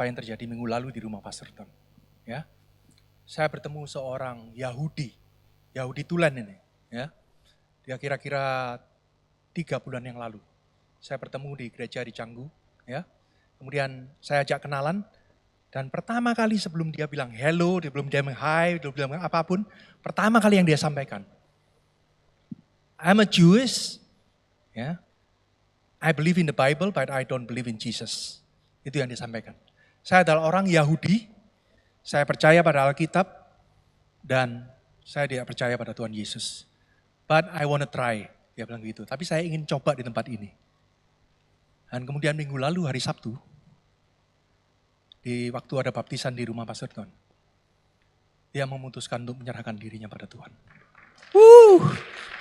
apa yang terjadi minggu lalu di rumah Pastor Tom. Ya, saya bertemu seorang Yahudi Tulen ini. Ya, dia kira-kira 3 bulan yang lalu. Saya bertemu di gereja di Canggu. Ya, kemudian saya ajak kenalan. Dan pertama kali sebelum dia bilang hello, sebelum dia bilang hi, sebelum dia bilang apapun, pertama kali yang dia sampaikan, I'm a Jewish, ya, I believe in the Bible, but I don't believe in Jesus. Itu yang disampaikan. Saya adalah orang Yahudi, saya percaya pada Alkitab, dan saya tidak percaya pada Tuhan Yesus. But I want to try, dia bilang gitu. Tapi saya ingin coba di tempat ini. Dan kemudian minggu lalu hari Sabtu, di waktu ada baptisan di rumah Pastor Ton, dia memutuskan untuk menyerahkan dirinya pada Tuhan.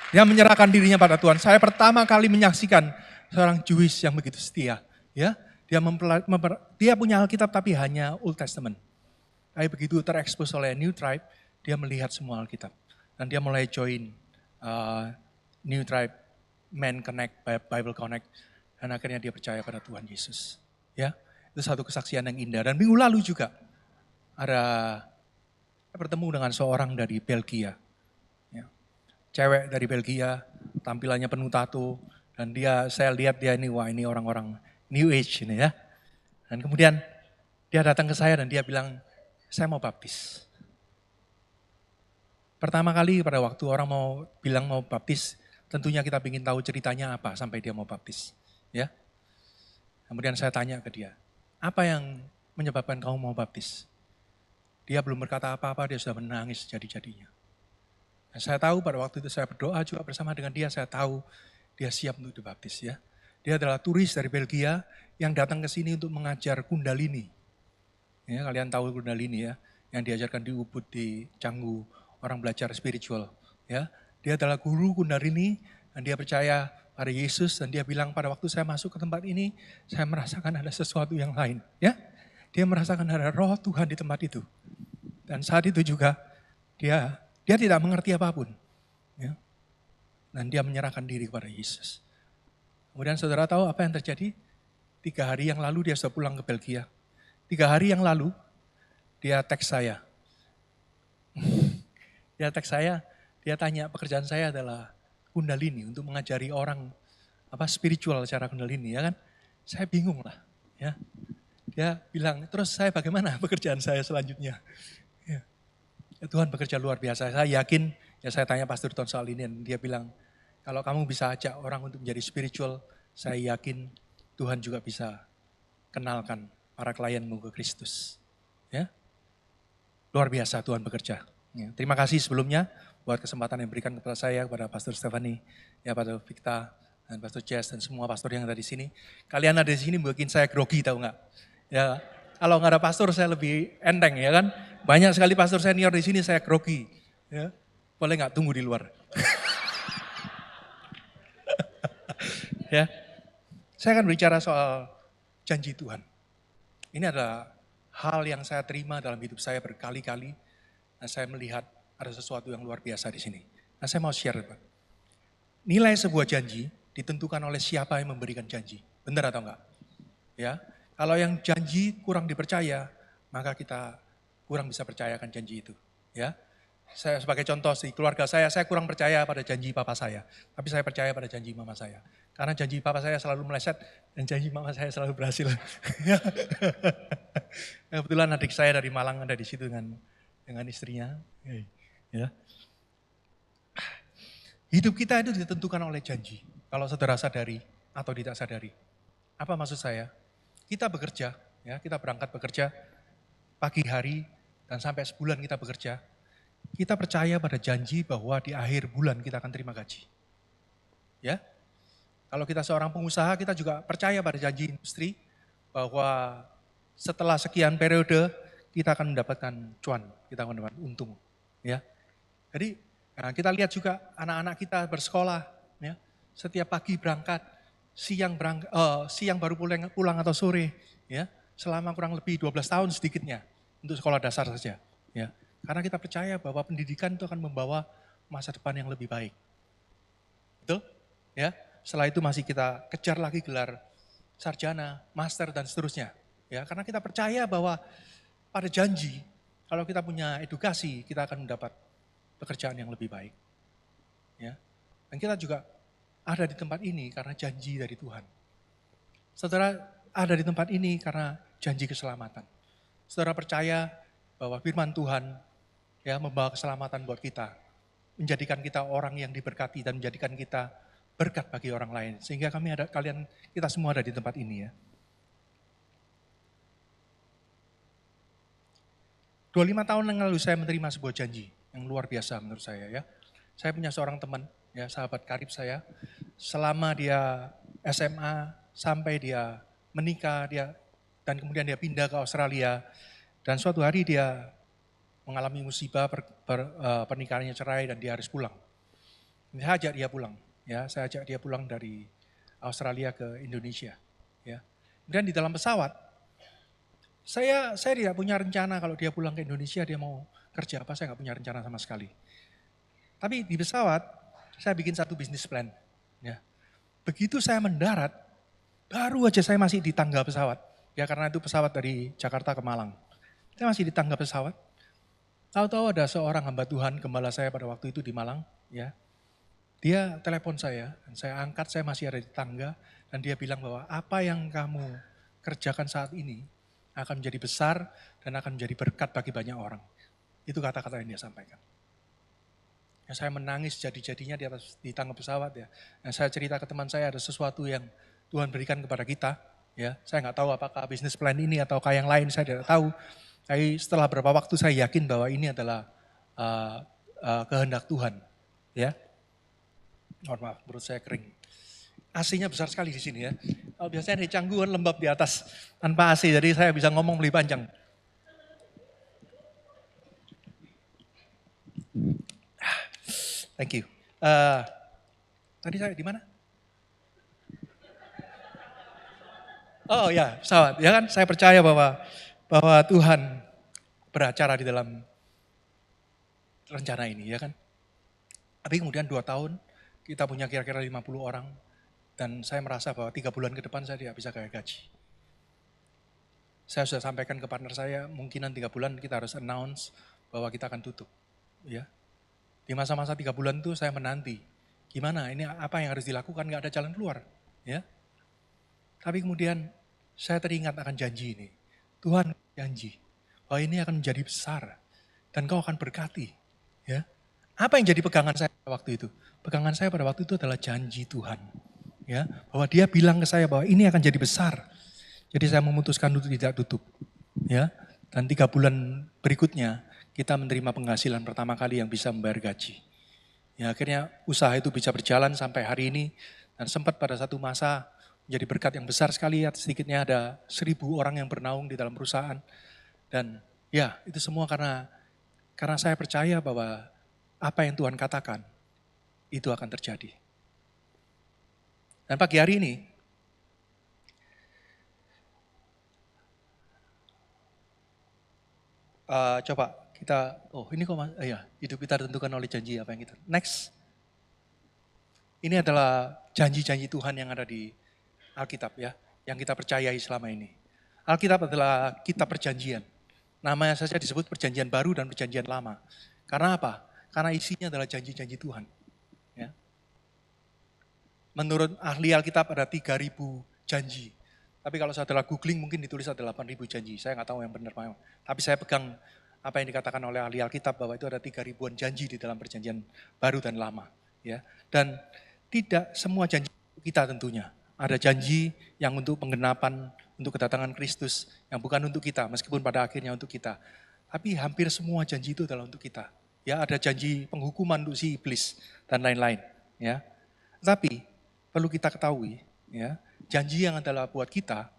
Dia menyerahkan dirinya pada Tuhan. Saya pertama kali menyaksikan seorang Jewish yang begitu setia. Ya, dia punya Alkitab tapi hanya Old Testament. Tapi begitu terekspos oleh New Tribe, dia melihat semua Alkitab. Dan dia mulai join New Tribe, Men Connect, Bible Connect. Dan akhirnya dia percaya pada Tuhan Yesus. Ya, itu satu kesaksian yang indah. Dan minggu lalu juga saya bertemu dengan seorang dari Belgia. Ya. Cewek dari Belgia, tampilannya penuh tato. Dan saya lihat dia ini, wah ini orang-orang New Age ini ya. Dan kemudian dia datang ke saya dan dia bilang, saya mau baptis. Pertama kali pada waktu orang mau bilang mau baptis, tentunya kita ingin tahu ceritanya apa sampai dia mau baptis. Ya. Kemudian saya tanya ke dia, apa yang menyebabkan kamu mau baptis? Dia belum berkata apa-apa, dia sudah menangis jadi-jadinya. Dan saya tahu pada waktu itu saya berdoa juga bersama dengan dia, saya tahu dia siap untuk dibaptis ya. Dia adalah turis dari Belgia yang datang ke sini untuk mengajar Kundalini. Ya, kalian tahu Kundalini ya, yang diajarkan di Ubud, di Canggu, orang belajar spiritual. Ya, dia adalah guru Kundalini dan dia percaya pada Yesus dan dia bilang pada waktu saya masuk ke tempat ini, saya merasakan ada sesuatu yang lain. Ya, dia merasakan ada roh Tuhan di tempat itu. Dan saat itu juga dia tidak mengerti apapun. Ya. Dan dia menyerahkan diri kepada Yesus. Kemudian saudara tahu apa yang terjadi? 3 hari yang lalu dia sudah pulang ke Belgia. 3 hari yang lalu dia teks saya. Dia tanya pekerjaan saya adalah Kundalini untuk mengajari orang spiritual secara Kundalini ya kan. Saya bingung lah ya. Dia bilang, terus saya bagaimana pekerjaan saya selanjutnya? Ya. Tuhan bekerja luar biasa. Saya yakin, ya saya tanya Pastor Ton soal ini, dan dia bilang, kalau kamu bisa ajak orang untuk menjadi spiritual, saya yakin Tuhan juga bisa kenalkan para klienmu ke Kristus. Ya, luar biasa Tuhan bekerja. Ya, terima kasih sebelumnya buat kesempatan yang diberikan kepada saya, kepada Pastor Stephanie, ya Pastor Victa, dan Pastor Jess, dan semua pastor yang ada di sini. Kalian ada di sini bikin saya grogi, tahu nggak? Ya, kalau nggak ada pastor saya lebih enteng ya kan. Banyak sekali pastor senior di sini saya grogi. Ya, boleh nggak tunggu di luar? Ya, saya akan bicara soal janji Tuhan. Ini adalah hal yang saya terima dalam hidup saya berkali-kali. Nah, saya melihat ada sesuatu yang luar biasa di sini. Nah, saya mau share, Pak. Nilai sebuah janji ditentukan oleh siapa yang memberikan janji. Benar atau enggak? Ya, kalau yang janji kurang dipercaya, maka kita kurang bisa percayakan janji itu. Ya, saya sebagai contoh di keluarga saya kurang percaya pada janji papa saya, tapi saya percaya pada janji mama saya. Karena janji papa saya selalu meleset dan janji mama saya selalu berhasil. Kebetulan adik saya dari Malang ada di situ dengan istrinya. Ya. Hidup kita itu ditentukan oleh janji. Kalau saudara sadari atau tidak sadari. Apa maksud saya? Kita bekerja, ya, kita berangkat bekerja pagi hari dan sampai sebulan kita bekerja. Kita percaya pada janji bahwa di akhir bulan kita akan terima gaji. Ya. Kalau kita seorang pengusaha, kita juga percaya pada janji industri bahwa setelah sekian periode kita akan mendapatkan cuan, kita akan mendapatkan untung. Ya. Jadi kita lihat juga anak-anak kita bersekolah, ya, setiap pagi berangkat, siang baru pulang atau sore, ya, selama kurang lebih 12 tahun sedikitnya untuk sekolah dasar saja. Ya. Karena kita percaya bahwa pendidikan itu akan membawa masa depan yang lebih baik. Betul? Ya. Setelah itu masih kita kejar lagi gelar sarjana, master dan seterusnya. Ya, karena kita percaya bahwa pada janji, kalau kita punya edukasi, kita akan mendapat pekerjaan yang lebih baik. Ya. Dan kita juga ada di tempat ini karena janji dari Tuhan. Saudara ada di tempat ini karena janji keselamatan. Saudara percaya bahwa firman Tuhan ya membawa keselamatan buat kita, menjadikan kita orang yang diberkati dan menjadikan kita berkat bagi orang lain. Sehingga kita semua ada di tempat ini ya. 25 tahun yang lalu saya menerima sebuah janji yang luar biasa menurut saya ya. Saya punya seorang teman, ya sahabat karib saya. Selama dia SMA sampai dia menikah, dan kemudian dia pindah ke Australia. Dan suatu hari dia mengalami musibah, pernikahannya cerai dan dia harus pulang. Saya ajak dia pulang, ya saya ajak dia pulang dari Australia ke Indonesia. Ya. Dan di dalam pesawat, saya tidak punya rencana kalau dia pulang ke Indonesia dia mau kerja apa, saya nggak punya rencana sama sekali. Tapi di pesawat, saya bikin satu bisnis plan. Ya. Begitu saya mendarat, baru aja saya masih di tangga pesawat. Ya karena itu pesawat dari Jakarta ke Malang. Saya masih di tangga pesawat. Tahu-tahu ada seorang hamba Tuhan, gembala saya pada waktu itu di Malang. Ya. Dia telepon saya, dan saya angkat, saya masih ada di tangga. Dan dia bilang bahwa apa yang kamu kerjakan saat ini akan menjadi besar dan akan menjadi berkat bagi banyak orang. Itu kata-kata yang dia sampaikan. Ya, saya menangis jadi-jadinya di tangga pesawat ya. Nah, saya cerita ke teman saya ada sesuatu yang Tuhan berikan kepada kita. Ya, saya nggak tahu apakah bisnis plan ini atau yang lain saya tidak tahu. Tapi setelah beberapa waktu saya yakin bahwa ini adalah kehendak Tuhan. Ya, mohon maaf, perut saya kering. AC-nya besar sekali di sini ya. Kalau biasanya di Canggu kan lembab di atas tanpa AC, jadi saya bisa ngomong lebih panjang. Thank you. Tadi saya di mana? Oh ya, pesawat. Ya kan, saya percaya bahwa Tuhan beracara di dalam rencana ini, ya kan. Tapi kemudian 2 tahun, kita punya kira-kira 50 orang, dan saya merasa bahwa 3 bulan ke depan saya tidak bisa gaya gaji. Saya sudah sampaikan ke partner saya, mungkinan 3 bulan kita harus announce bahwa kita akan tutup. Ya. Di masa-masa 3 bulan itu saya menanti, gimana ini apa yang harus dilakukan, gak ada jalan keluar. Ya. Tapi kemudian saya teringat akan janji ini. Tuhan janji bahwa ini akan menjadi besar dan kau akan berkati. Ya. Apa yang jadi pegangan saya pada waktu itu? Pegangan saya pada waktu itu adalah janji Tuhan. Ya, bahwa dia bilang ke saya bahwa ini akan jadi besar. Jadi saya memutuskan untuk tidak tutup. Ya, dan 3 bulan berikutnya kita menerima penghasilan pertama kali yang bisa membayar gaji. Ya, akhirnya usaha itu bisa berjalan sampai hari ini dan sempat pada satu masa menjadi berkat yang besar sekali. Sedikitnya ada 1.000 orang yang bernaung di dalam perusahaan. Dan ya, itu semua karena saya percaya bahwa apa yang Tuhan katakan itu akan terjadi. Dan pagi hari ini, coba kita, ini kok ya, hidup kita ditentukan oleh janji apa yang kita. Next. Ini adalah janji-janji Tuhan yang ada di Alkitab ya, yang kita percayai selama ini. Alkitab adalah kitab perjanjian. Namanya saja disebut perjanjian baru dan perjanjian lama. Karena apa? Karena isinya adalah janji-janji Tuhan. Ya. Menurut ahli Alkitab ada 3.000 janji. Tapi kalau saudara googling mungkin ditulis ada 8.000 janji. Saya nggak tahu yang benar. Tapi saya pegang apa yang dikatakan oleh ahli Alkitab bahwa itu ada 3.000-an janji di dalam perjanjian baru dan lama. Ya. Dan tidak semua janji kita tentunya. Ada janji yang untuk penggenapan, untuk kedatangan Kristus, yang bukan untuk kita, meskipun pada akhirnya untuk kita. Tapi hampir semua janji itu adalah untuk kita. Ya, ada janji penghukuman untuk si iblis dan lain-lain. Ya, tapi perlu kita ketahui, ya, janji yang adalah buat kita.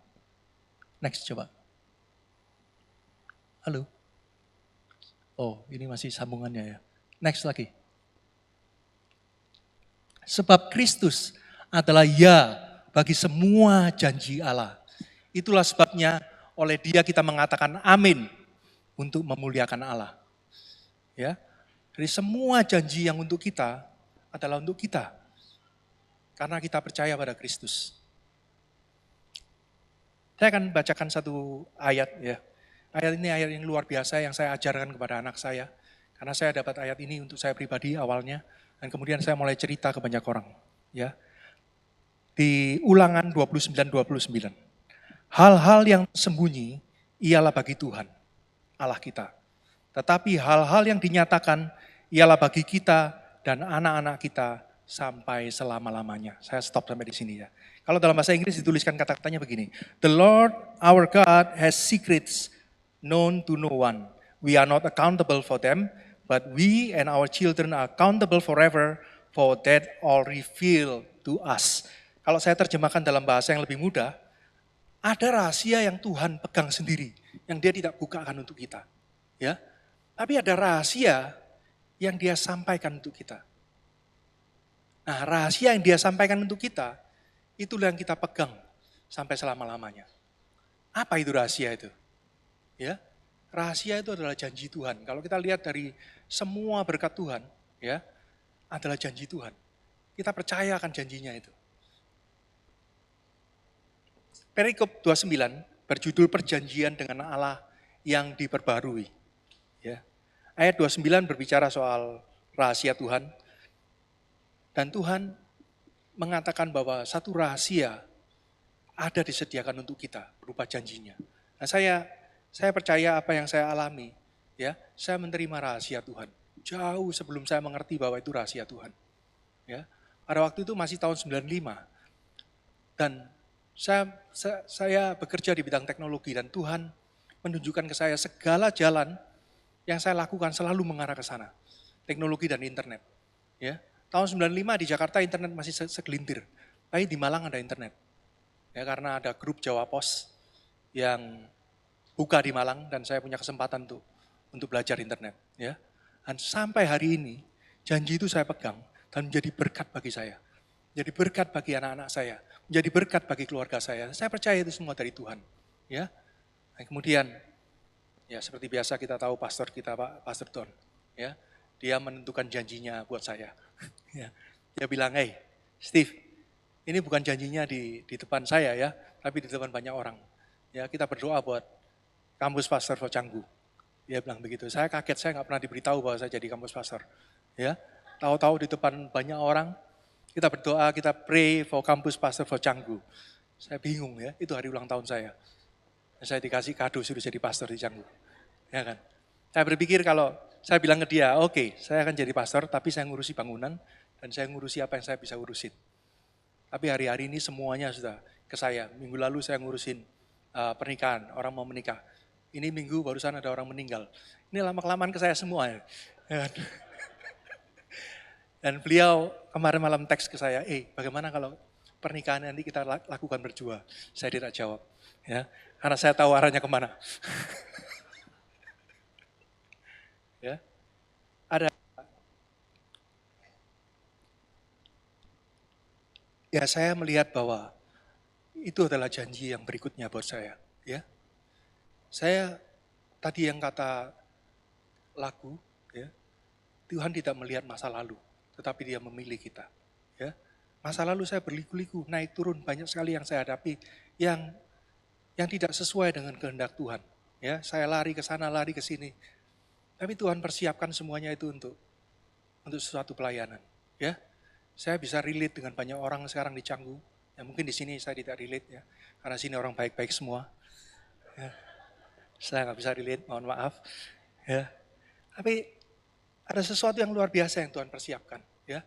Next coba. Halo. Oh, ini masih sambungannya ya. Next lagi. Sebab Kristus adalah ya bagi semua janji Allah. Itulah sebabnya oleh Dia kita mengatakan amin untuk memuliakan Allah. Ya. Jadi semua janji yang untuk kita adalah untuk kita. Karena kita percaya pada Kristus. Saya akan bacakan satu ayat ya. Ayat ini ayat yang luar biasa yang saya ajarkan kepada anak saya. Karena saya dapat ayat ini untuk saya pribadi awalnya. Dan kemudian saya mulai cerita ke banyak orang. Ya. Di Ulangan 29:29. Hal-hal yang sembunyi ialah bagi Tuhan, Allah kita. Tetapi hal-hal yang dinyatakan ialah bagi kita dan anak-anak kita sampai selama-lamanya. Saya stop sampai di sini ya. Kalau dalam bahasa Inggris dituliskan kata-katanya begini. The Lord our God has secrets known to no one. We are not accountable for them, but we and our children are accountable forever for that all revealed to us. Kalau saya terjemahkan dalam bahasa yang lebih mudah, ada rahasia yang Tuhan pegang sendiri, yang dia tidak bukakan untuk kita. Ya, tapi ada rahasia yang dia sampaikan untuk kita. Nah, rahasia yang dia sampaikan untuk kita, itulah yang kita pegang sampai selama-lamanya. Apa itu rahasia itu? Ya, rahasia itu adalah janji Tuhan. Kalau kita lihat dari semua berkat Tuhan, ya, adalah janji Tuhan. Kita percaya akan janjinya itu. Perikop 29 berjudul perjanjian dengan Allah yang diperbarui. Ya. Ayat 29 berbicara soal rahasia Tuhan. Dan Tuhan mengatakan bahwa satu rahasia ada disediakan untuk kita berupa janjinya. Nah, saya percaya apa yang saya alami, ya, saya menerima rahasia Tuhan jauh sebelum saya mengerti bahwa itu rahasia Tuhan. Ya. Pada waktu itu masih tahun 95. Dan saya bekerja di bidang teknologi dan Tuhan menunjukkan ke saya segala jalan yang saya lakukan selalu mengarah ke sana. Teknologi dan internet. Ya. Tahun 95 di Jakarta internet masih segelintir. Tapi di Malang ada internet. Ya, karena ada grup Jawa Pos yang buka di Malang dan saya punya kesempatan untuk belajar internet. Ya. Dan sampai hari ini janji itu saya pegang dan menjadi berkat bagi saya. Menjadi berkat bagi anak-anak saya. Menjadi berkat bagi keluarga saya. Saya percaya itu semua dari Tuhan. Ya. Dan kemudian, ya seperti biasa kita tahu pastor kita Pak, Pastor Don. Ya, dia menentukan janjinya buat saya. Ya. Dia bilang, hey Steve, ini bukan janjinya di depan saya ya, tapi di depan banyak orang. Ya, kita berdoa buat kampus pastor for Canggu. Dia bilang begitu. Saya kaget, saya nggak pernah diberitahu bahwa saya jadi kampus pastor. Ya, tahu-tahu di depan banyak orang, kita berdoa, kita pray for kampus pastor for Canggu. Saya bingung ya, itu hari ulang tahun saya. Saya dikasih kado suruh jadi pastor di Canggu. Ya kan? Saya berpikir kalau saya bilang ke dia, oke, saya akan jadi pastor, tapi saya ngurusi bangunan, dan saya ngurusi apa yang saya bisa urusin. Tapi hari-hari ini semuanya sudah ke saya. Minggu lalu saya ngurusin pernikahan, orang mau menikah. Ini minggu barusan ada orang meninggal. Ini lama-kelamaan ke saya semua. Ya. Dan beliau kemarin malam teks ke saya, bagaimana kalau pernikahan nanti kita lakukan berdua? Saya tidak jawab, ya, karena saya tahu arahnya kemana. Ya, ada. Ya, saya melihat bahwa itu adalah janji yang berikutnya buat saya. Ya, saya tadi yang kata lagu, ya, Tuhan tidak melihat masa lalu, tetapi Dia memilih kita. Ya, masa lalu saya berliku-liku, naik turun banyak sekali yang saya hadapi, yang tidak sesuai dengan kehendak Tuhan. Ya, saya lari ke sana, lari ke sini. Tapi Tuhan persiapkan semuanya itu untuk sesuatu pelayanan. Ya, saya bisa relate dengan banyak orang sekarang di Canggu. Ya, mungkin di sini saya tidak relate ya, karena sini orang baik-baik semua. Ya, saya nggak bisa relate, mohon maaf. Ya, tapi ada sesuatu yang luar biasa yang Tuhan persiapkan. Ya,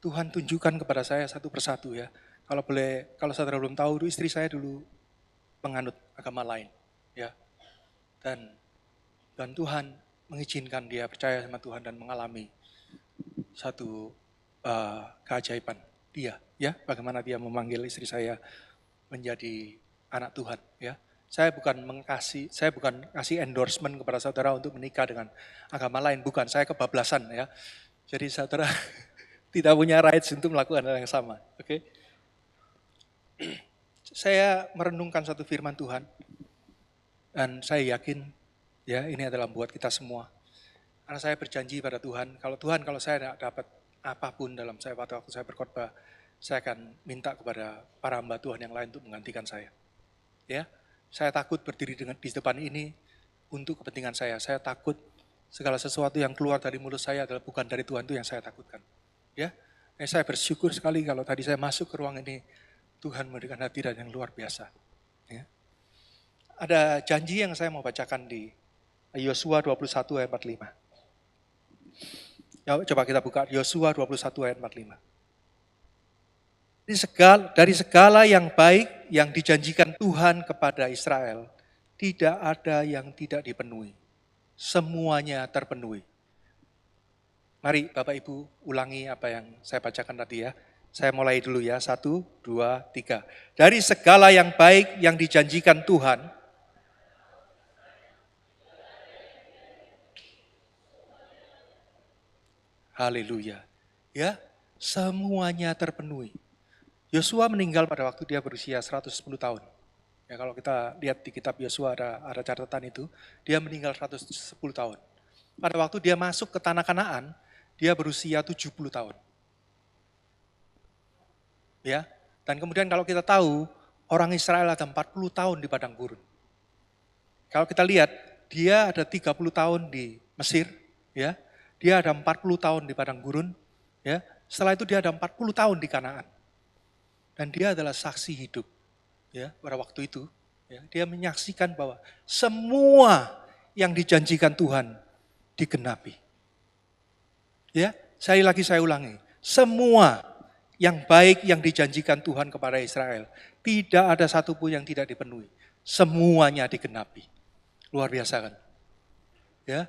Tuhan tunjukkan kepada saya satu persatu ya. Kalau boleh, kalau saudara belum tahu, istri saya dulu penganut agama lain. Ya, dan Tuhan mengizinkan dia percaya sama Tuhan dan mengalami satu keajaiban dia, ya, bagaimana dia memanggil istri saya menjadi anak Tuhan, ya. Saya bukan kasih endorsement kepada saudara untuk menikah dengan agama lain, bukan, saya kebablasan ya. Jadi saudara tidak punya rights untuk melakukan hal yang sama, oke? Saya merenungkan satu firman Tuhan dan saya yakin ya ini adalah buat kita semua. Karena saya berjanji pada Tuhan, kalau saya tidak dapat apapun dalam waktu saya berkhotbah, saya akan minta kepada para hamba Tuhan yang lain untuk menggantikan saya. Ya, Saya takut berdiri di depan ini untuk kepentingan saya. Saya takut segala sesuatu yang keluar dari mulut saya adalah bukan dari Tuhan, itu yang saya takutkan. Ya, saya bersyukur sekali kalau tadi saya masuk ke ruang ini, Tuhan memberikan hadirat yang luar biasa. Ya. Ada janji yang saya mau bacakan di Yosua 21 ayat 45. Ya, coba kita buka Yosua 21 ayat 45. Dari segala yang baik yang dijanjikan Tuhan kepada Israel, tidak ada yang tidak dipenuhi. Semuanya terpenuhi. Mari Bapak Ibu ulangi apa yang saya bacakan tadi ya. Saya mulai dulu ya, 1, 2, 3. Dari segala yang baik yang dijanjikan Tuhan, haleluya. Ya, semuanya terpenuhi. Yosua meninggal pada waktu dia berusia 110 tahun. Ya, kalau kita lihat di kitab Yosua ada catatan itu, dia meninggal 110 tahun. Pada waktu dia masuk ke tanah Kanaan, dia berusia 70 tahun. Ya, dan kemudian kalau kita tahu, orang Israel ada 40 tahun di padang gurun. Kalau kita lihat, dia ada 30 tahun di Mesir, ya. Dia ada 40 tahun di padang gurun, ya. Setelah itu dia ada 40 tahun di Kanaan. Dan dia adalah saksi hidup, ya, pada waktu itu. Ya, dia menyaksikan bahwa semua yang dijanjikan Tuhan digenapi. Ya, sekali lagi saya ulangi, semua yang baik yang dijanjikan Tuhan kepada Israel, tidak ada satupun yang tidak dipenuhi. Semuanya digenapi. Luar biasa kan? Ya.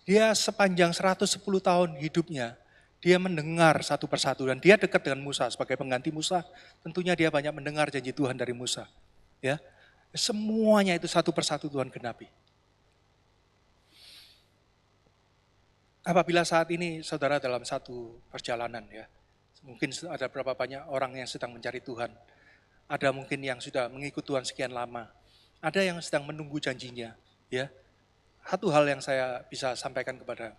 Dia sepanjang 110 tahun hidupnya, dia mendengar satu persatu dan dia dekat dengan Musa sebagai pengganti Musa. Tentunya dia banyak mendengar janji Tuhan dari Musa. Ya, semuanya itu satu persatu Tuhan genapi. Apabila saat ini saudara dalam satu perjalanan ya, mungkin ada berapa banyak orang yang sedang mencari Tuhan. Ada mungkin yang sudah mengikut Tuhan sekian lama. Ada yang sedang menunggu janjinya. Ya, satu hal yang saya bisa sampaikan kepada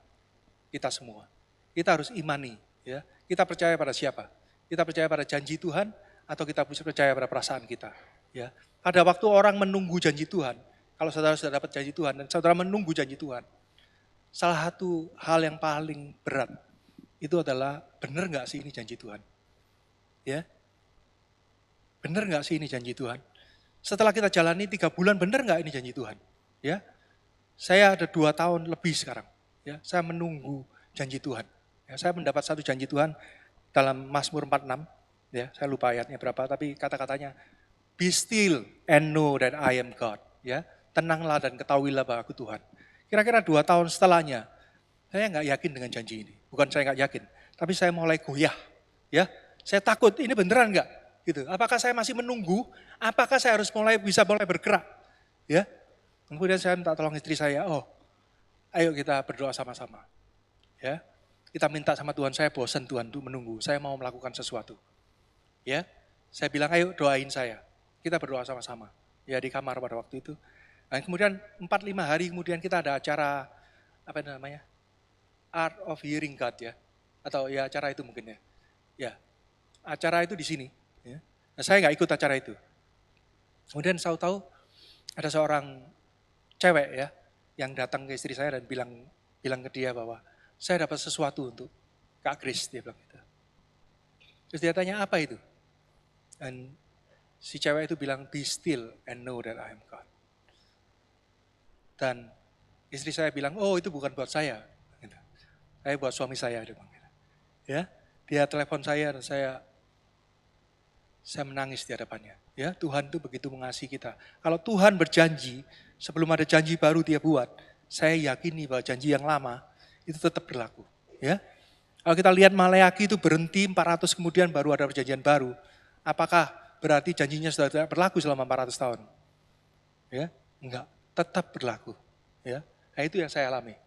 kita semua. Kita harus imani, ya. Kita percaya pada siapa? Kita percaya pada janji Tuhan atau kita percaya pada perasaan kita, ya. Pada waktu orang menunggu janji Tuhan, kalau saudara sudah dapat janji Tuhan dan saudara menunggu janji Tuhan, salah satu hal yang paling berat itu adalah benar nggak sih ini janji Tuhan, ya? Benar nggak sih ini janji Tuhan? Setelah kita jalani 3 bulan, benar nggak ini janji Tuhan, ya? Saya ada 2 tahun lebih sekarang, ya. Saya menunggu janji Tuhan. Ya, saya mendapat satu janji Tuhan dalam Mazmur 46, ya, saya lupa ayatnya berapa, tapi kata-katanya, be still and know that I am God. Ya, tenanglah dan ketahuilah bahwa aku Tuhan. Kira-kira 2 tahun setelahnya, saya nggak yakin dengan janji ini. Bukan saya nggak yakin, tapi saya mulai goyah. Ya, saya takut ini beneran nggak? Gitu. Apakah saya masih menunggu? Apakah saya harus bisa mulai bergerak? Ya, kemudian saya minta tolong istri saya, ayo kita berdoa sama-sama. Ya, kita minta sama Tuhan, saya bosan Tuhan untuk menunggu, saya mau melakukan sesuatu. Ya, saya bilang ayo doain saya, kita berdoa sama-sama. Ya di kamar pada waktu itu. Dan kemudian 4-5 hari kemudian kita ada acara, apa namanya, Art of Hearing God ya, atau ya acara itu mungkin ya. Ya, acara itu di sini. Ya. Nah, saya nggak ikut acara itu. Kemudian saya tahu ada seorang cewek ya, yang datang ke istri saya dan bilang ke dia bahwa saya dapat sesuatu untuk Kak Kris, dia bilang gitu. Terus dia tanya, apa itu? Dan si cewek itu bilang, be still and know that I am God. Dan istri saya bilang, itu bukan buat saya. Gitu. Saya buat suami saya. Dia bilang gitu. Ya, dia telepon saya dan saya menangis di hadapannya. Ya, Tuhan itu begitu mengasihi kita. Kalau Tuhan berjanji, sebelum ada janji baru dia buat, saya yakini bahwa janji yang lama itu tetap berlaku, ya. Kalau kita lihat Maleaki itu berhenti 400 kemudian baru ada perjanjian baru. Apakah berarti janjinya sudah tidak berlaku selama 400 tahun? Ya, enggak, tetap berlaku, ya. Nah, itu yang saya alami.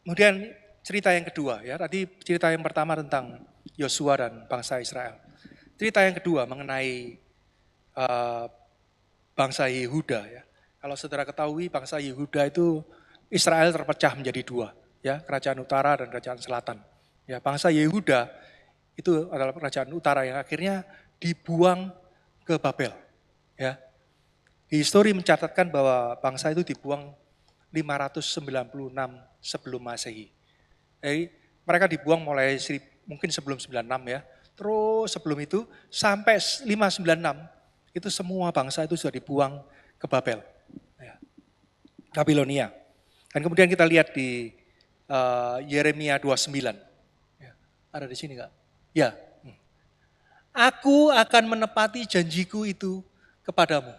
Kemudian cerita yang kedua, ya. Tadi cerita yang pertama tentang Yosua dan bangsa Israel. Cerita yang kedua mengenai bangsa Yehuda, ya. Kalau saudara ketahui bangsa Yehuda itu Israel terpecah menjadi 2, ya, kerajaan utara dan kerajaan selatan. Ya, bangsa Yehuda Itu adalah kerajaan utara yang akhirnya dibuang ke Babel. Ya. Di histori mencatatkan bahwa bangsa itu dibuang 596 sebelum Masehi. Jadi mereka dibuang mulai mungkin sebelum 96 ya. Terus sebelum itu sampai 596 itu semua bangsa itu sudah dibuang ke Babel. Ya. Babilonia. Dan kemudian kita lihat di Yeremia 29. Ya. Ada di sini enggak? Ya. Aku akan menepati janjiku itu kepadamu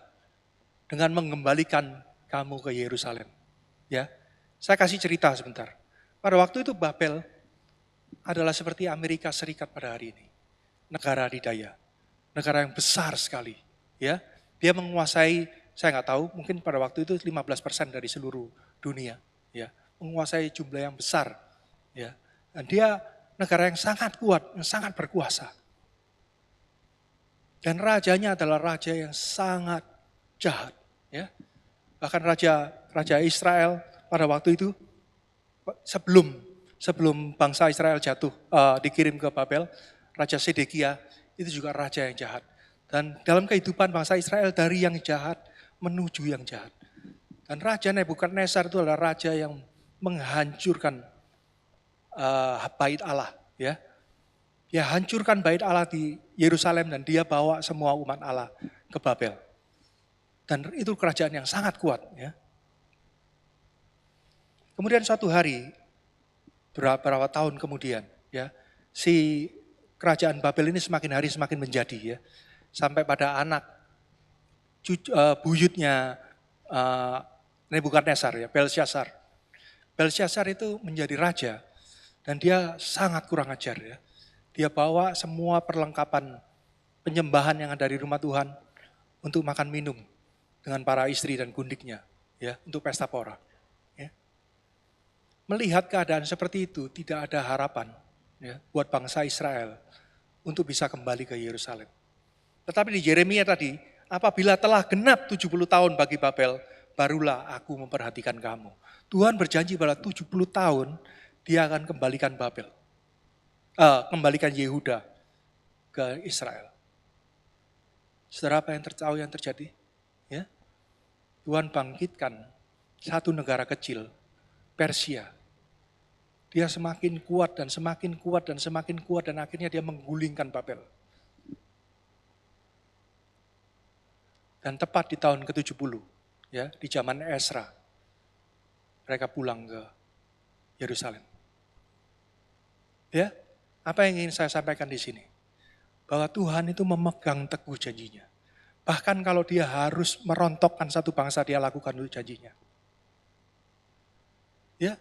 dengan mengembalikan kamu ke Yerusalem. Ya, saya kasih cerita sebentar. Pada waktu itu Babel adalah seperti Amerika Serikat pada hari ini, negara adidaya, negara yang besar sekali. Ya, dia menguasai, saya nggak tahu, mungkin pada waktu itu 15% dari seluruh dunia. Ya, menguasai jumlah yang besar. Ya, dan dia negara yang sangat kuat, yang sangat berkuasa. Dan rajanya adalah raja yang sangat jahat. Ya. Bahkan raja Israel pada waktu itu sebelum bangsa Israel jatuh dikirim ke Babel, Raja Sedekia itu juga raja yang jahat. Dan dalam kehidupan bangsa Israel dari yang jahat menuju yang jahat. Dan Raja Nebukadnezar itu adalah raja yang menghancurkan bait Allah. Ya. Dia hancurkan bait Allah di Yerusalem dan dia bawa semua umat Allah ke Babel. Dan itu kerajaan yang sangat kuat. Ya. Kemudian suatu hari, beberapa tahun kemudian, ya, si kerajaan Babel ini semakin hari semakin menjadi, ya, sampai pada anak buyutnya Nebukadnezar, ya, Belshazzar. Belshazzar itu menjadi raja dan dia sangat kurang ajar, ya. Dia bawa semua perlengkapan penyembahan yang ada di rumah Tuhan untuk makan minum dengan para istri dan gundiknya, ya, untuk pesta pora. Ya. Melihat keadaan seperti itu tidak ada harapan, ya, buat bangsa Israel untuk bisa kembali ke Yerusalem. Tetapi di Yeremia tadi, apabila telah genap 70 tahun bagi Babel, barulah aku memperhatikan kamu. Tuhan berjanji pada 70 tahun dia akan kembalikan Babel. Kembalikan Yehuda ke Israel. Saudara, apa yang terjadi? Ya, Tuhan bangkitkan satu negara kecil, Persia. Dia semakin kuat dan semakin kuat dan semakin kuat dan akhirnya dia menggulingkan Babel. Dan tepat di tahun ke-70, ya, di zaman Esra, mereka pulang ke Yerusalem. Ya, apa yang ingin saya sampaikan di sini? Bahwa Tuhan itu memegang teguh janjinya. Bahkan kalau dia harus merontokkan satu bangsa, dia lakukan itu janjinya. Ya,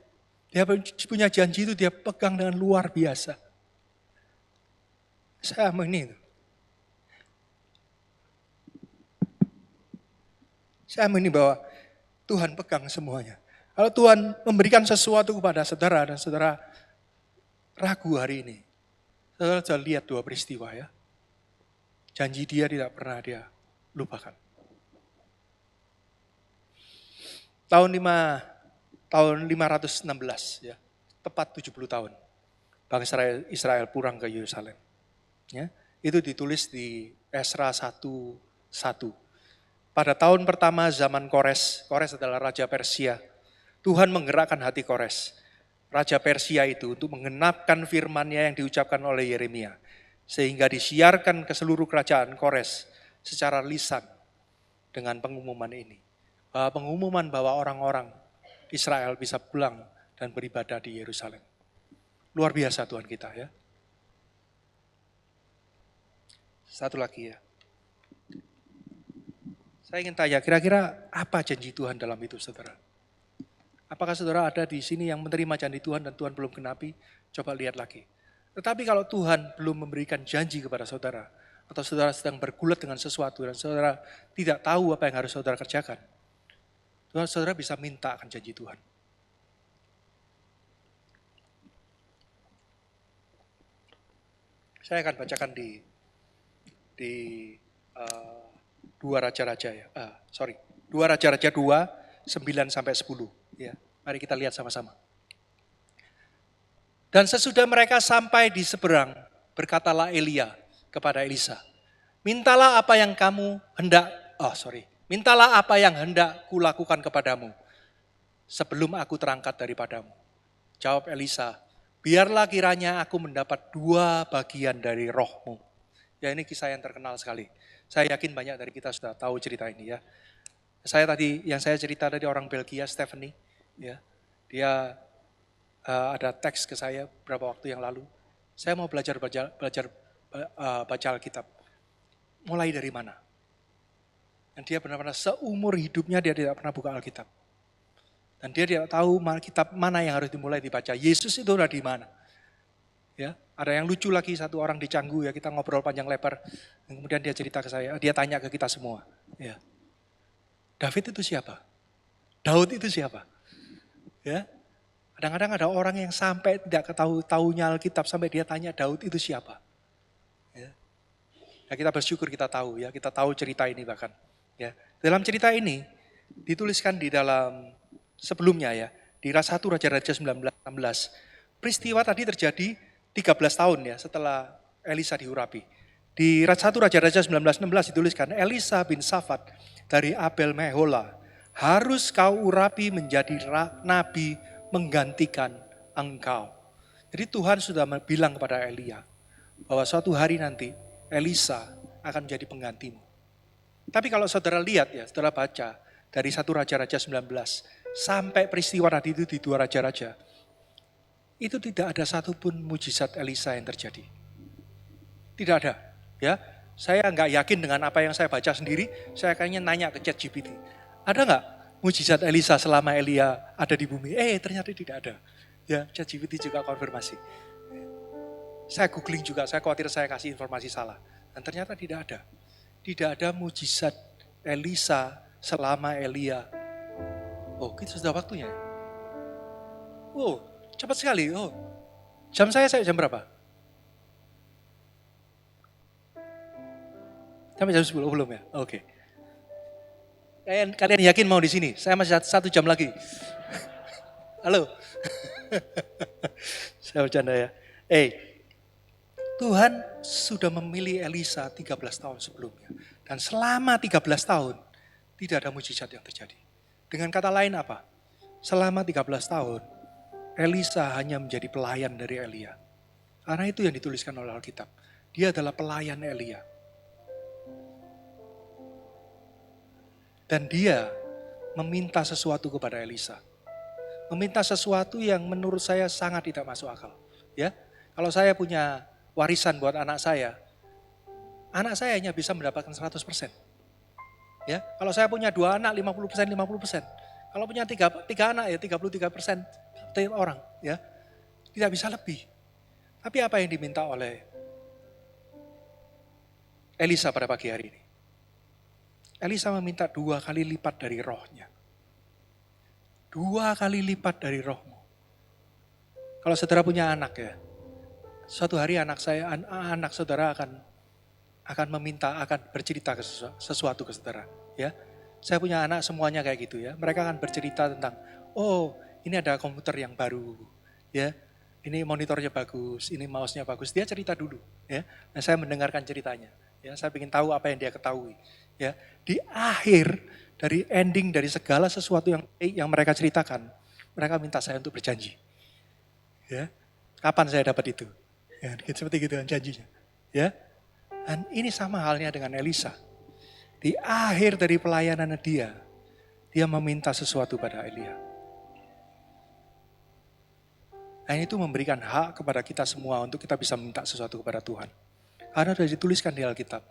dia punya janji itu dia pegang dengan luar biasa. Saya amini itu. Saya amini bahwa Tuhan pegang semuanya. Kalau Tuhan memberikan sesuatu kepada saudara dan saudara ragu hari ini, saudara sudah lihat dua peristiwa, ya. Janji dia tidak pernah dia lupakan. Tahun 516, ya, tepat 70 tahun. Bangsa Israel pulang ke Yerusalem. Ya, itu ditulis di Esra 1:1. Pada tahun pertama zaman Kores adalah Raja Persia. Tuhan menggerakkan hati Kores, Raja Persia itu, untuk menggenapkan firman-Nya yang diucapkan oleh Yeremia. Sehingga disiarkan ke seluruh kerajaan Kores secara lisan dengan pengumuman ini. Pengumuman bahwa orang-orang Israel bisa pulang dan beribadah di Yerusalem. Luar biasa Tuhan kita, ya. Satu lagi, ya. Saya ingin tanya, kira-kira apa janji Tuhan dalam itu, saudara? Apakah saudara ada di sini yang menerima janji Tuhan dan Tuhan belum genapi? Coba lihat lagi. Tetapi kalau Tuhan belum memberikan janji kepada saudara, atau saudara sedang bergulat dengan sesuatu dan saudara tidak tahu apa yang harus saudara kerjakan, saudara bisa minta akan janji Tuhan. Saya akan bacakan di Dua Raja-Raja, ya. Dua Raja-Raja 2, 9-10. Ya, mari kita lihat sama-sama. Dan sesudah mereka sampai di seberang, Berkatalah Elia kepada Elisa, mintalah apa yang hendak kulakukan kepadamu sebelum aku terangkat daripadamu. Jawab Elisa, biarlah kiranya aku mendapat 2 bagian dari rohmu. Ya, ini kisah yang terkenal sekali. Saya yakin banyak dari kita sudah tahu cerita ini ya. Yang saya cerita tadi orang Belgia, Stephanie, ya. Dia ada teks ke saya beberapa waktu yang lalu. Saya mau belajar baca Alkitab. Mulai dari mana? Dan dia benar-benar seumur hidupnya dia tidak pernah buka Alkitab. Dan dia tidak tahu kitab mana yang harus dimulai dibaca. Yesus itu udah di mana? Ya, ada yang lucu lagi, satu orang di Canggu ya, kita ngobrol panjang lebar. Kemudian dia cerita ke saya, dia tanya ke kita semua. Ya, David itu siapa? Daud itu siapa? Ya, kadang-kadang ada orang yang sampai tidak tahunya Alkitab sampai dia tanya Daud itu siapa. Ya, nah, kita bersyukur kita tahu ya, kita tahu cerita ini bahkan. Ya, dalam cerita ini dituliskan di dalam sebelumnya ya, di 1 Raja-Raja 19:16. Peristiwa tadi terjadi 13 tahun ya setelah Elisa diurapi. Di 1 Raja-Raja 19:16 dituliskan, Elisa bin Safat dari Abel Mehola harus kau urapi menjadi nabi menggantikan engkau. Jadi Tuhan sudah bilang kepada Elia bahwa suatu hari nanti Elisa akan menjadi penggantimu. Tapi kalau saudara lihat ya, saudara baca dari 1 Raja-Raja 19 sampai peristiwa tadi itu di 2 Raja-Raja, itu tidak ada satupun mujizat Elisa yang terjadi. Tidak ada. Ya, saya nggak yakin dengan apa yang saya baca sendiri. Saya kayaknya nanya ke ChatGPT, ada nggak mujizat Elisa selama Elia ada di bumi? Ternyata tidak ada. Ya, ChatGPT juga konfirmasi. Saya googling juga, saya khawatir saya kasih informasi salah. Dan ternyata tidak ada. Tidak ada mujizat Elisa selama Elia. Kita sudah waktunya. Cepat sekali. Jam saya jam berapa? Sampai jam 10 belum ya? Oke. Kalian yakin mau di sini? Saya masih 1 jam lagi. Halo. Saya bercanda ya. Tuhan sudah memilih Elisa 13 tahun sebelumnya. Dan selama 13 tahun tidak ada mujizat yang terjadi. Dengan kata lain apa? Selama 13 tahun Elisa hanya menjadi pelayan dari Elia. Karena itu yang dituliskan oleh Alkitab. Dia adalah pelayan Elia. Dan dia meminta sesuatu kepada Elisa. Meminta sesuatu yang menurut saya sangat tidak masuk akal. Ya, kalau saya punya warisan buat anak saya hanya bisa mendapatkan 100%. Ya, kalau saya punya 2 anak 50%. Kalau punya 3 anak ya 33% setiap orang. Ya, tidak bisa lebih. Tapi apa yang diminta oleh Elisa pada pagi hari ini? Elisa meminta 2 kali lipat dari rohnya. 2 kali lipat dari rohmu. Kalau saudara punya anak ya, suatu hari anak saudara akan bercerita ke sesuatu ke saudara. Ya, saya punya anak semuanya kayak gitu ya. Mereka akan bercerita tentang, ini ada komputer yang baru, ya. Ini monitornya bagus, ini mouse-nya bagus. Dia cerita dulu, ya. Nah, saya mendengarkan ceritanya. Ya, saya ingin tahu apa yang dia ketahui. Ya, di akhir dari ending dari segala sesuatu yang mereka ceritakan, mereka minta saya untuk berjanji. Ya, kapan saya dapat itu? Ya, seperti gitu kan janjinya. Ya, dan ini sama halnya dengan Elisa. Di akhir dari pelayanannya dia meminta sesuatu pada Elia. Nah, itu memberikan hak kepada kita semua untuk kita bisa meminta sesuatu kepada Tuhan. Karena sudah dituliskan di Alkitab.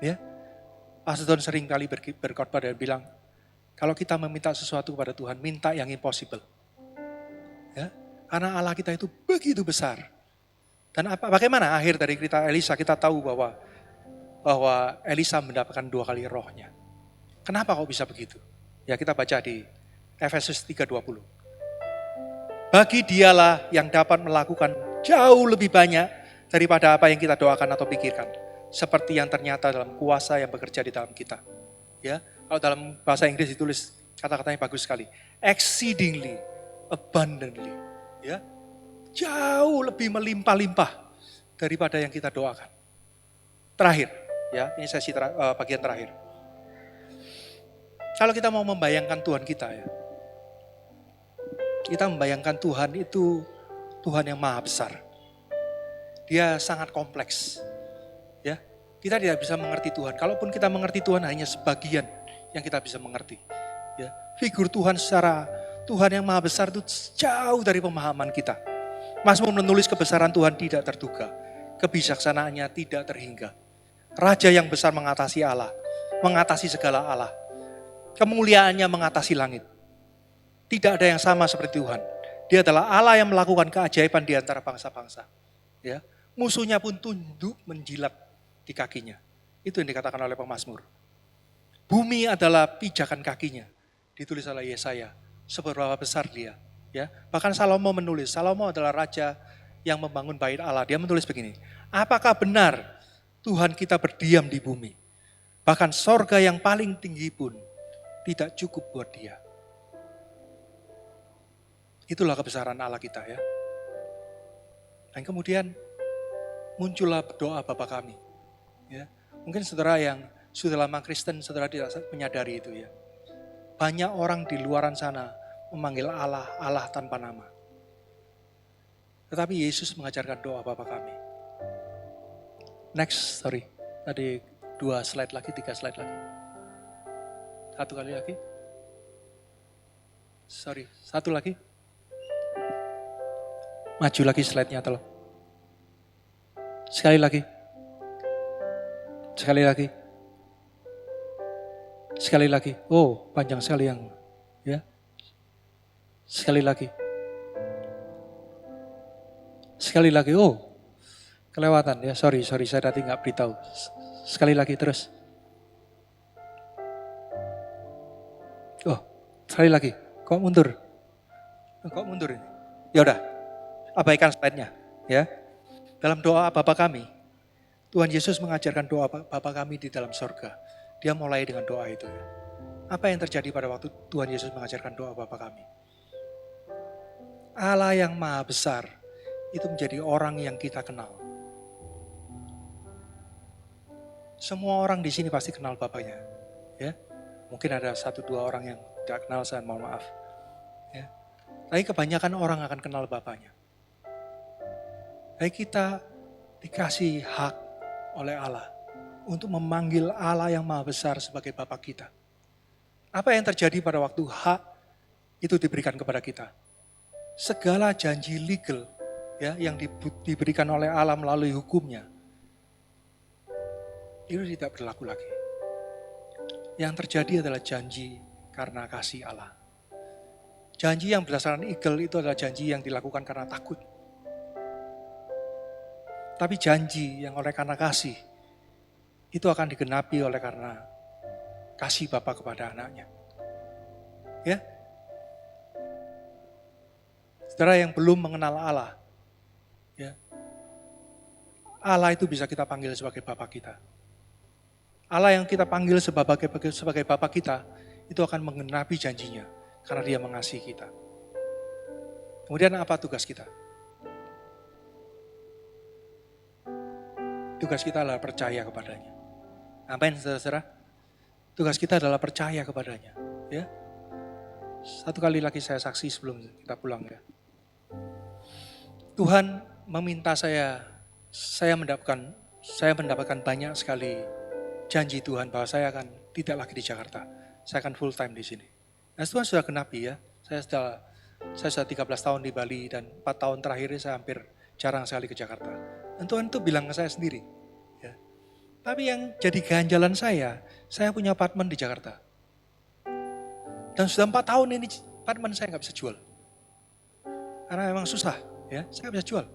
Ya, Pastor Don sering kali berkhotbah dan bilang, kalau kita meminta sesuatu kepada Tuhan, minta yang impossible. Ya, karena Allah kita itu begitu besar. Dan bagaimana akhir dari cerita Elisa, kita tahu bahwa Elisa mendapatkan 2 kali rohnya. Kenapa kok bisa begitu? Ya, kita baca di Efesus 3:20. Bagi dialah yang dapat melakukan jauh lebih banyak daripada apa yang kita doakan atau pikirkan. Seperti yang ternyata dalam kuasa yang bekerja di dalam kita. Ya, kalau dalam bahasa Inggris ditulis kata-katanya bagus sekali. Exceedingly, abundantly. Ya, jauh lebih melimpah-limpah daripada yang kita doakan. Terakhir, ya, ini sesi bagian terakhir. Kalau kita mau membayangkan Tuhan kita ya, kita membayangkan Tuhan itu Tuhan yang maha besar. Dia sangat kompleks. Ya, kita tidak bisa mengerti Tuhan. Kalaupun kita mengerti Tuhan hanya sebagian yang kita bisa mengerti. Ya, figur Tuhan secara Tuhan yang maha besar itu jauh dari pemahaman kita. Mazmur menulis kebesaran Tuhan tidak terduga, kebijaksanaannya tidak terhingga. Raja yang besar mengatasi Allah, mengatasi segala Allah. Kemuliaannya mengatasi langit. Tidak ada yang sama seperti Tuhan. Dia adalah Allah yang melakukan keajaiban di antara bangsa-bangsa. Ya, musuhnya pun tunduk menjilat di kakinya. Itu yang dikatakan oleh pemazmur. Bumi adalah pijakan kakinya. Ditulis oleh Yesaya. Seberapa besar dia. Ya, bahkan Salomo menulis. Salomo adalah raja yang membangun bait Allah. Dia menulis begini. Apakah benar Tuhan kita berdiam di bumi? Bahkan sorga yang paling tinggi pun tidak cukup buat dia. Itulah kebesaran Allah kita ya. Dan kemudian muncullah doa Bapa kami. Ya, mungkin saudara yang sudah lama Kristen, saudara tidak menyadari itu ya. Banyak orang di luaran sana memanggil Allah, Allah tanpa nama. Tetapi Yesus mengajarkan doa Bapa kami. Next, sorry. Tadi 2 slide lagi, 3 slide lagi. 1 kali lagi. Sorry, 1 lagi. Maju lagi slide-nya tolong. Sekali lagi. Sekali lagi. Sekali lagi. Oh, panjang sekali yang ya. Sekali lagi. Sekali lagi. Oh, kelewatan ya. Sorry saya tadi nggak beritahu. Sekali lagi terus. Oh, sekali lagi. Kok mundur? Kok mundur ini? Ya udah, abaikan slide-nya ya. Dalam doa Bapa kami, Tuhan Yesus mengajarkan doa Bapa kami di dalam sorga. Dia mulai dengan doa itu ya. Apa yang terjadi pada waktu Tuhan Yesus mengajarkan doa Bapa kami? Allah yang maha besar itu menjadi orang yang kita kenal. Semua orang di sini pasti kenal Bapaknya. Ya. Mungkin ada 1-2 orang yang tidak kenal, saya mohon maaf. Ya. Tapi kebanyakan orang akan kenal Bapaknya. Tapi kita dikasih hak oleh Allah untuk memanggil Allah yang maha besar sebagai Bapa kita. Apa yang terjadi pada waktu hak itu diberikan kepada kita? Segala janji legal ya yang diberikan oleh Allah melalui hukumnya itu tidak berlaku lagi. Yang terjadi adalah janji karena kasih Allah. Janji yang berdasarkan legal itu adalah janji yang dilakukan karena takut. Tapi janji yang oleh karena kasih itu akan digenapi oleh karena kasih Bapa kepada anaknya. Ya. Saudara yang belum mengenal Allah, ya, Allah itu bisa kita panggil sebagai Bapa kita. Allah yang kita panggil sebagai Bapa kita, itu akan menggenapi janjinya, karena Dia mengasihi kita. Kemudian apa tugas kita? Tugas kita adalah percaya kepadanya. Amin, saudara-saudara? Tugas kita adalah percaya kepadanya. Ya. 1 kali lagi saya saksi sebelum kita pulang ya. Tuhan meminta saya mendapatkan banyak sekali janji Tuhan bahwa saya akan tidak lagi di Jakarta. Saya akan full time di sini. Nah, Tuhan sudah genapi ya. Saya sudah 13 tahun di Bali dan 4 tahun terakhir ini saya hampir jarang sekali ke Jakarta. Dan Tuhan itu bilang ke saya sendiri. Ya. Tapi yang jadi ganjalan saya punya apartemen di Jakarta. Dan sudah 4 tahun ini apartemen saya nggak bisa jual. Karena memang susah. Ya, saya bisa jual.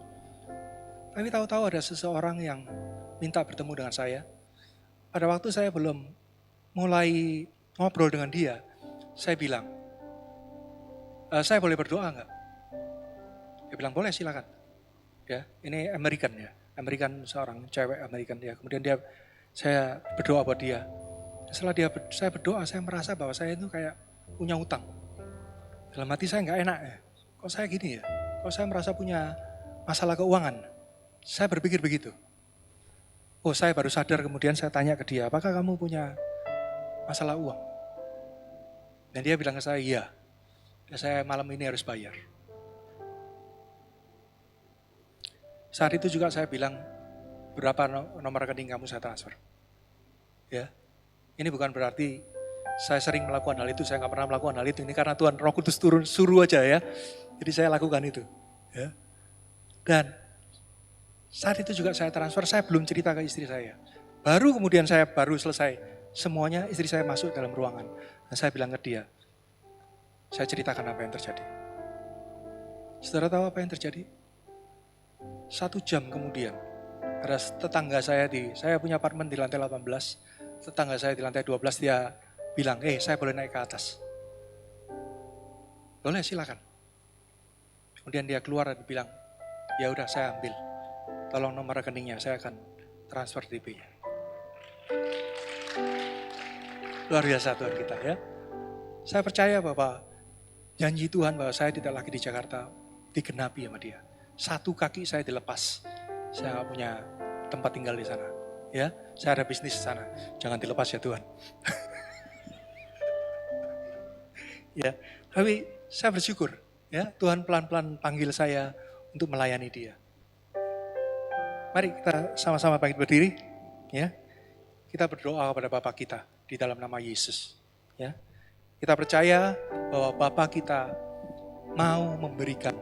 Tapi tahu-tahu ada seseorang yang minta bertemu dengan saya. Pada waktu saya belum mulai ngobrol dengan dia, saya bilang, saya boleh berdoa enggak? Dia bilang, boleh silakan. Ya, ini American ya. American, seorang cewek American ya. Kemudian saya berdoa buat dia. Setelah saya berdoa, saya merasa bahwa saya itu kayak punya utang. Dalam hati saya enggak enak ya. Kok saya gini ya? Kok saya merasa punya masalah keuangan? Saya berpikir begitu. Oh, saya baru sadar, kemudian saya tanya ke dia, apakah kamu punya masalah uang? Dan dia bilang ke saya, iya. Dan saya malam ini harus bayar. Saat itu juga saya bilang, berapa nomor rekening kamu saya transfer. Ya, ini bukan berarti saya sering melakukan hal itu, saya nggak pernah melakukan hal itu. Ini karena Tuhan Roh Kudus turun, suruh aja ya. Jadi saya lakukan itu. Ya. Dan saat itu juga saya transfer, saya belum cerita ke istri saya. Baru kemudian saya baru selesai, semuanya istri saya masuk dalam ruangan. Dan saya bilang ke dia, saya ceritakan apa yang terjadi. Saudara tahu apa yang terjadi? 1 jam kemudian, ada tetangga saya saya punya apartemen di lantai 18, tetangga saya di lantai 12 dia bilang, saya boleh naik ke atas? Boleh, silakan. Kemudian dia keluar dan bilang, ya udah saya ambil, tolong nomor rekeningnya, saya akan transfer DP-nya. Luar biasa Tuhan kita ya. Saya percaya bahwa janji Tuhan bahwa saya tidak lagi di Jakarta digenapi sama dia. 1 kaki saya dilepas, saya nggak punya tempat tinggal di sana. Ya, saya ada bisnis di sana. Jangan dilepas ya Tuhan. Ya, tapi saya bersyukur ya, Tuhan pelan-pelan panggil saya untuk melayani dia. Mari kita sama-sama bangkit berdiri, ya. Kita berdoa kepada Bapa kita di dalam nama Yesus, ya. Kita percaya bahwa Bapa kita mau memberikan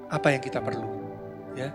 apa yang kita perlu, ya.